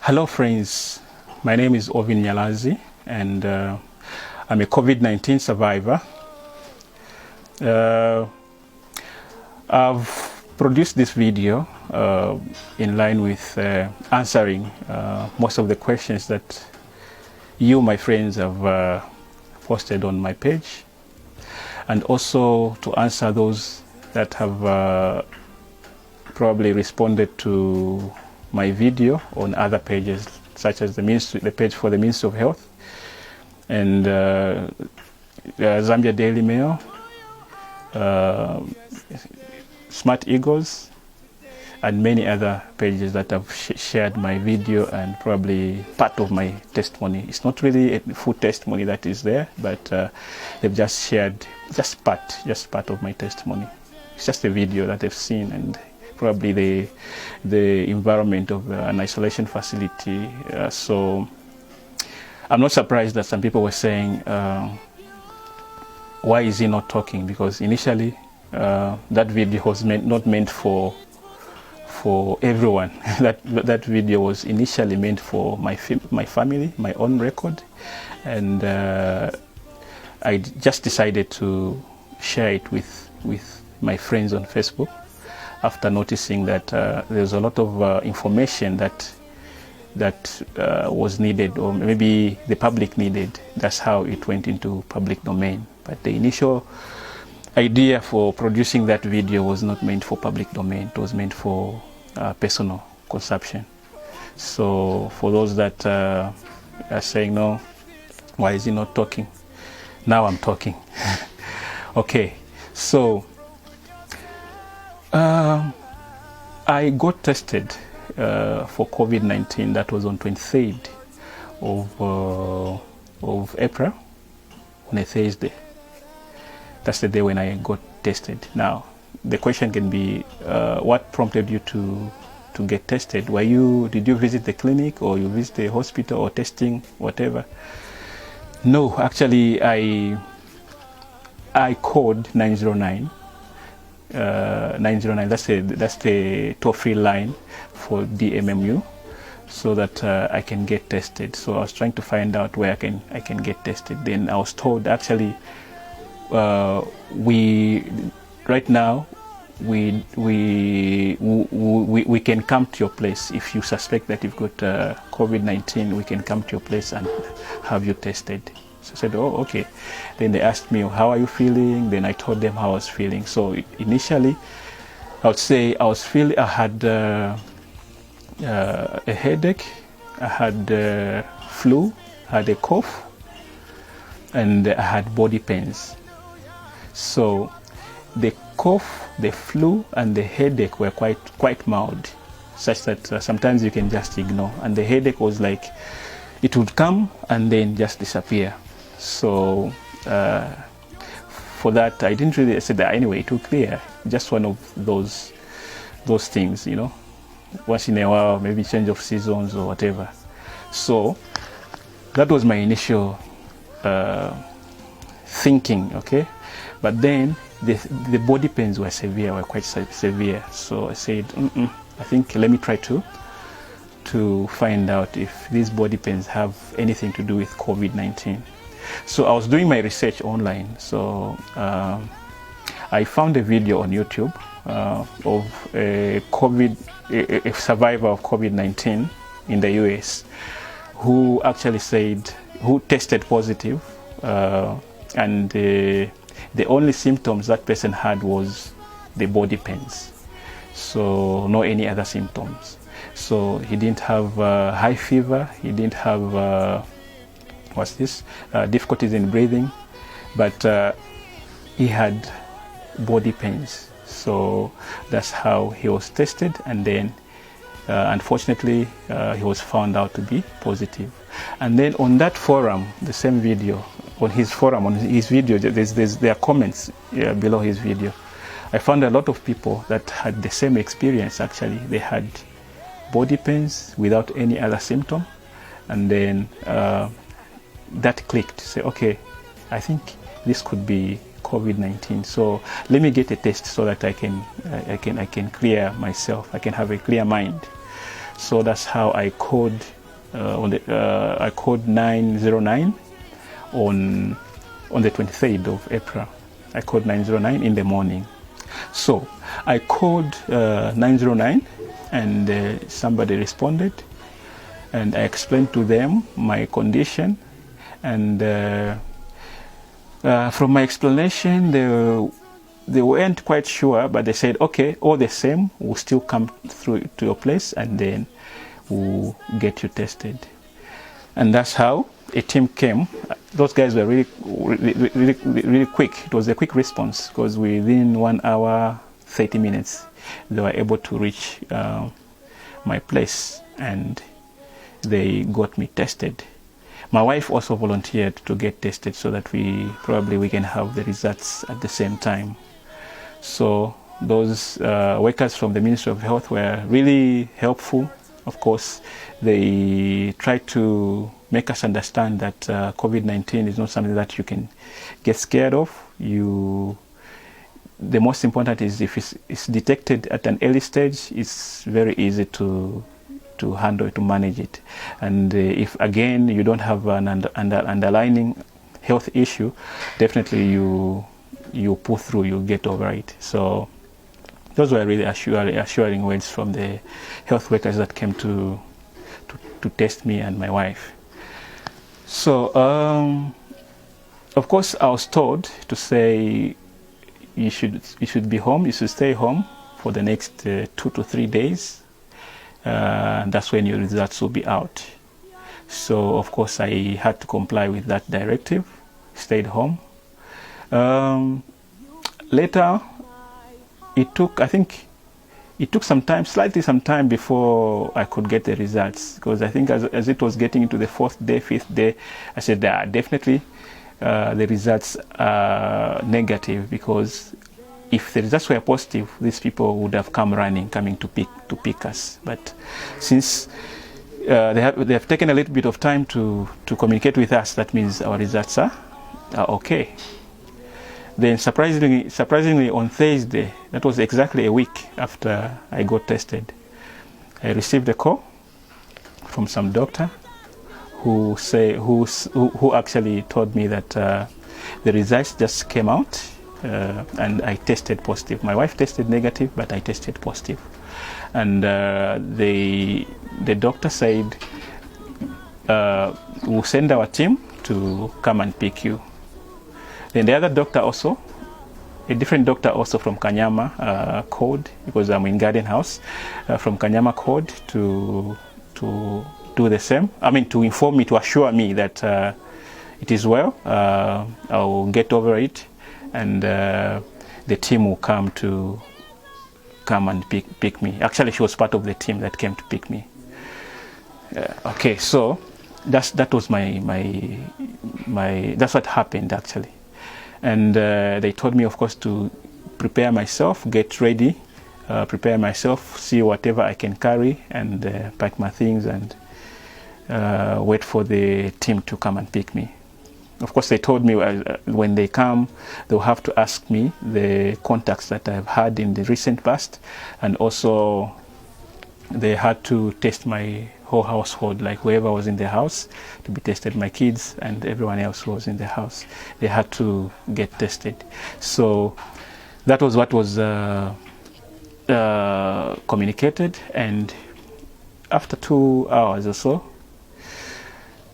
Hello friends, my name is Ovin Nyalazi and I'm a COVID-19 survivor. I've produced this video in line with answering most of the questions that you, my friends, have posted on my page, and also to answer those that have probably responded to my video on other pages, such as the page for the Ministry of Health and Zambia Daily Mail, Smart Eagles, and many other pages that have shared my video and probably part of my testimony. It's not really a full testimony that is there, but they've just shared just part of my testimony. It's just a video that they've seen, and probably the environment of an isolation facility. So I'm not surprised that some people were saying, why is he not talking? Because initially that video was not meant for everyone. that video was initially meant for my family, my own record, and I just decided to share it with my friends on Facebook after noticing that there's a lot of information that was needed, or maybe the public needed. That's how it went into public domain. But the initial idea for producing that video was not meant for public domain. It was meant for personal consumption. So for those that are saying, no, why is he not talking? Now I'm talking. Okay, so I got tested for COVID-19. That was on 23rd of April, on a Thursday. That's the day when I got tested. Now, the question can be, what prompted you to get tested? Did you visit the clinic, or you visit the hospital, or testing, whatever? No, actually, I called 909. 909, that's the toll-free line for DMMU, so that I can get tested. So I was trying to find out where I can get tested. Then I was told, actually, right now we can come to your place. If you suspect that you've got COVID-19, we can come to your place and have you tested. So I said, oh, okay. Then they asked me, how are you feeling? Then I told them how I was feeling. So initially, I would say I had a headache, I had flu, I had a cough, and I had body pains. So the cough, the flu, and the headache were quite mild, such that sometimes you can just ignore. And the headache was like, it would come and then just disappear. So for that, I didn't really say that anyway. It will clear. Just one of those things, you know. Once in a while, maybe change of seasons or whatever. So that was my initial thinking. Okay, but then the body pains were severe, were quite severe. So I said, I think let me try to find out if these body pains have anything to do with COVID-19. So I was doing my research online. So I found a video on YouTube of a survivor of COVID-19 in the US who actually who tested positive, and the only symptoms that person had was the body pains. So no any other symptoms. So he didn't have high fever, he didn't have difficulties in breathing, but he had body pains. So that's how he was tested, and then unfortunately he was found out to be positive. And then on that forum, the same video, on his video, there are comments below his video. I found a lot of people that had the same experience. Actually, they had body pains without any other symptom, and then that clicked. Say, okay, I think this could be COVID-19. So let me get a test so that I can clear myself. I can have a clear mind. So that's how I called I called 909 on the 23rd of April. I called 909 in the morning. So I called 909 and somebody responded, and I explained to them my condition, and from my explanation they weren't quite sure, but they said, okay, all the same, we'll still come through to your place and then we'll get you tested. And that's how a team came. Those guys were really quick. It was a quick response, because within 1 hour 30 minutes they were able to reach my place and they got me tested. My wife also volunteered to get tested so that we can have the results at the same time. So those workers from the Ministry of Health were really helpful. Of course, they tried to make us understand that COVID-19 is not something that you can get scared of. The most important is if it's detected at an early stage, it's very easy to handle it, to manage it. And if again you don't have an underlying health issue, definitely you pull through, you get over it. So those were really assuring words from the health workers that came to test me and my wife. So of course I was told to say you should be home, you should stay home for the next 2 to 3 days. That's when your results will be out. So of course I had to comply with that directive, stayed home. Later it took some time, slightly some time before I could get the results, because I think as it was getting into the 4th day, 5th day, I said definitely the results are negative, because if the results were positive, these people would have coming to pick us. But since they have taken a little bit of time to communicate with us, that means our results are okay. Then surprisingly on Thursday, that was exactly a week after I got tested, I received a call from some doctor who actually told me that the results just came out. And I tested positive. My wife tested negative, but I tested positive. And the doctor said, we'll send our team to come and pick you. Then the other doctor also, a different doctor also from Kanyama called, because I'm in Garden House, from Kanyama called to do the same. I mean, to inform me, to assure me that it is well, I'll get over it, and the team will come and pick me. Actually, she was part of the team that came to pick me. Okay, so that was that's what happened actually. And they told me, of course, to prepare myself, get ready, prepare myself, see whatever I can carry, and pack my things and wait for the team to come and pick me. Of course, they told me when they come, they'll have to ask me the contacts that I've had in the recent past, and also they had to test my whole household, like whoever was in the house to be tested, my kids and everyone else who was in the house. They had to get tested. So that was what was communicated, and after 2 hours or so,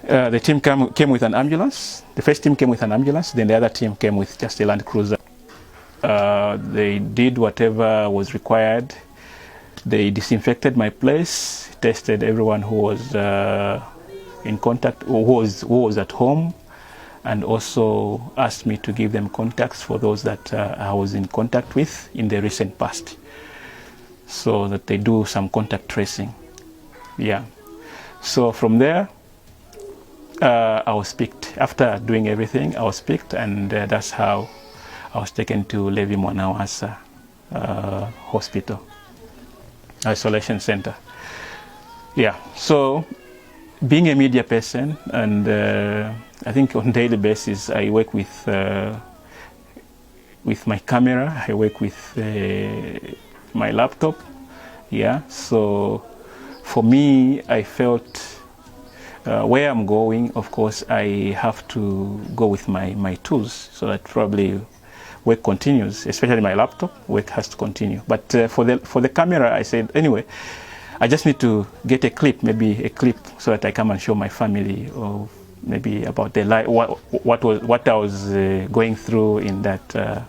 the team came with an ambulance. The first team came with an ambulance, then the other team came with just a Land Cruiser. They did whatever was required. They disinfected my place, tested everyone who was in contact, who was at home, and also asked me to give them contacts for those that I was in contact with in the recent past, so that they do some contact tracing. Yeah. So from there, I was picked. After doing everything, I was picked, and that's how I was taken to Levi Mwanawasa Hospital, Isolation Center. Yeah, so being a media person, and I think on a daily basis, I work with my camera, I work with my laptop. Yeah, so for me, I felt where I'm going, of course, I have to go with my tools, so that probably work continues, especially my laptop, work has to continue. But for the camera, I said, anyway, I just need to get a clip, maybe a clip, so that I come and show my family, or maybe about the life, what I was going through in that,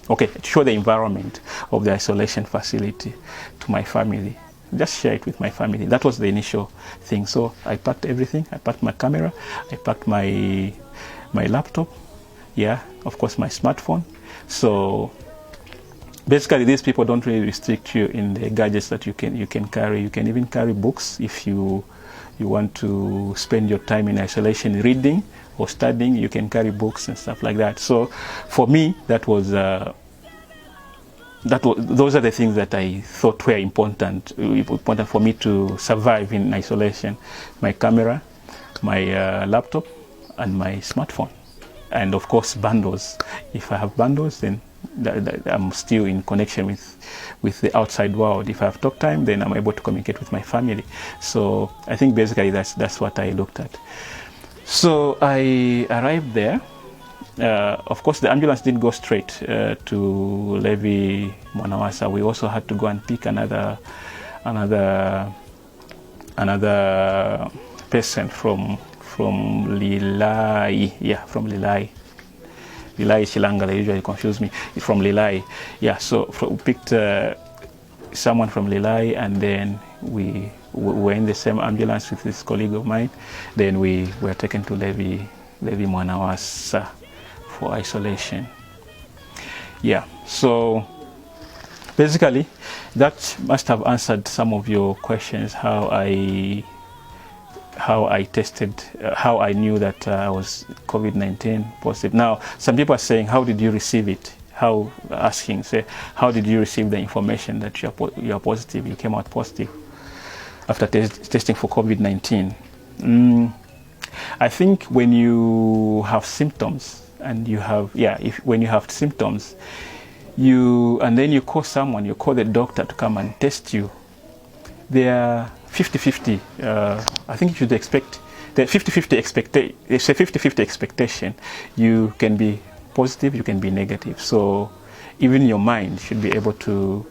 okay, to show the environment of the isolation facility to my family. Just share it with my family. That was the initial thing. So I packed everything. I packed my camera. I packed my laptop. Yeah, of course, my smartphone. So basically, these people don't really restrict you in the gadgets that you can carry. You can even carry books if you want to spend your time in isolation reading or studying. You can carry books and stuff like that. So for me, those are the things that I thought were important for me to survive in isolation: my camera, my laptop, and my smartphone, and of course bundles. If I have bundles, then I'm still in connection with the outside world. If I have talk time, then I'm able to communicate with my family. So I think basically that's what I looked at. So I arrived there. Of course, the ambulance didn't go straight to Levi Mwanawasa. We also had to go and pick another person from Lilai. Yeah, from Lilai. Lilai Chilanga, they usually confuse me. From Lilai. Yeah, so we picked someone from Lilai, and then we were in the same ambulance with this colleague of mine. Then we were taken to Levi Mwanawasa for isolation. Yeah, so basically that must have answered some of your questions, how I tested, how I knew that I was COVID-19 positive. Now, some people are saying, how did you receive it? How did you receive the information that you are positive, you came out positive after testing for COVID-19? I think when you have symptoms, and when you have symptoms, and then you call someone, you call the doctor to come and test you, they are 50-50. I think you should expect the 50-50 it's a 50-50 expectation. You can be positive, you can be negative. So even your mind should be able to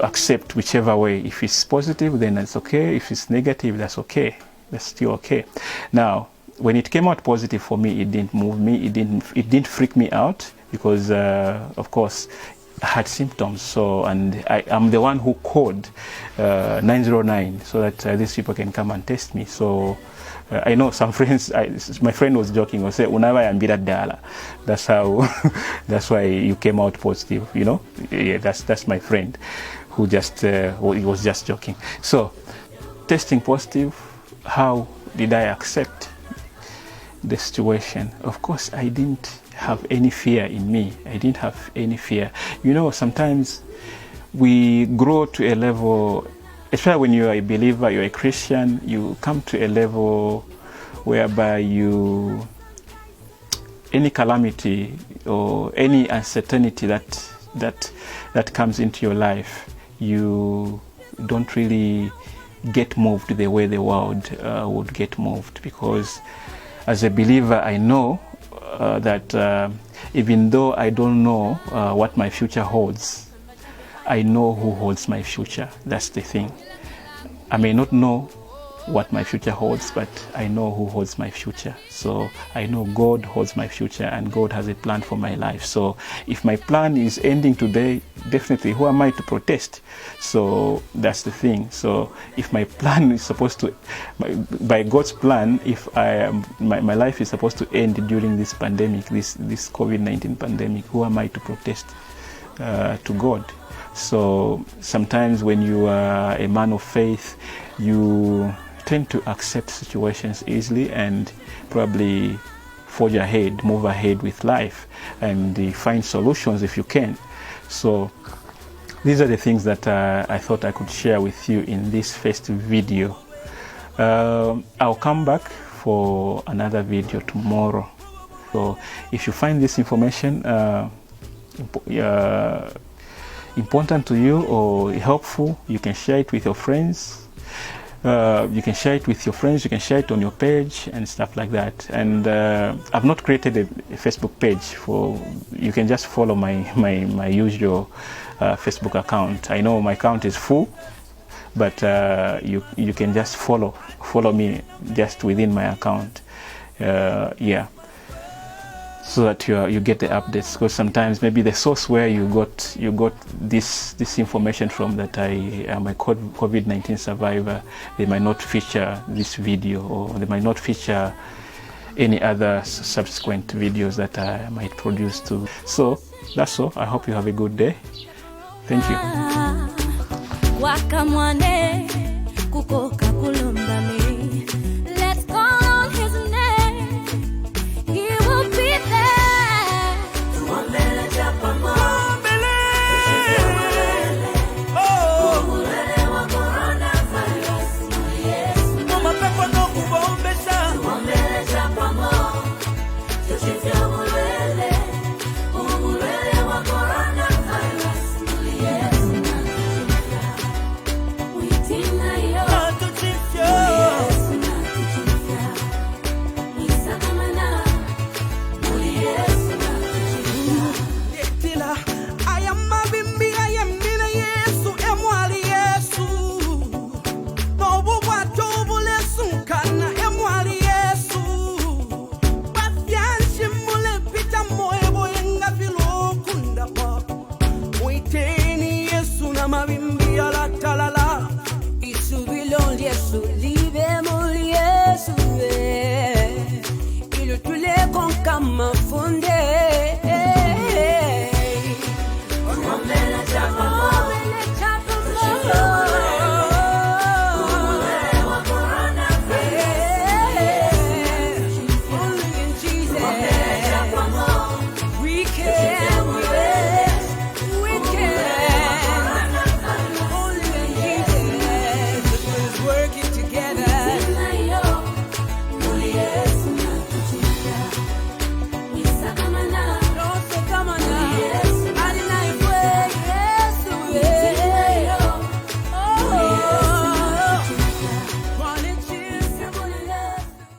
accept whichever way. If it's positive, then that's okay. If it's negative, that's okay. That's still okay. Now, when it came out positive for me, it didn't move me. It didn't freak me out, because of course I had symptoms. So, and I'm the one who called 909 so that these people can come and test me. So I know some friends. My friend was joking or say, "Unava yambira dala." That's how. That's why you came out positive. You know. Yeah, that's my friend, who just he was just joking. So, testing positive. How did I accept the situation? Of course, I didn't have any fear in me. I didn't have any fear. You know, sometimes we grow to a level, especially when you are a believer, you're a Christian, you come to a level whereby any calamity or any uncertainty that comes into your life, you don't really get moved the way the world would get moved, because as a believer, I know that even though I don't know what my future holds, I know who holds my future. That's the thing. I may not know what my future holds, but I know who holds my future. So I know God holds my future, and God has a plan for my life. So if my plan is ending today, definitely, who am I to protest? So that's the thing. So if my plan is supposed to, by God's plan, if my life is supposed to end during this pandemic, this COVID-19 pandemic, who am I to protest to God? So sometimes when you are a man of faith, you tend to accept situations easily and probably forge ahead, move ahead with life, and find solutions if you can. So these are the things that I thought I could share with you in this first video. I'll come back for another video tomorrow. So if you find this information important to you or helpful, you can share it with your friends. You can share it with your friends, you can share it on your page and stuff like that. And I've not created a Facebook page for, you can just follow my usual Facebook account. I know my account is full, but you can just follow me just within my account. Yeah, so that you get the updates, because sometimes maybe the source where you got this information from, that I am a COVID-19 survivor, they might not feature this video, or they might not feature any other subsequent videos that I might produce too. So that's all. I hope you have a good day. Thank you. Let's call on his name. He will be there. Il tous les con comme fondé.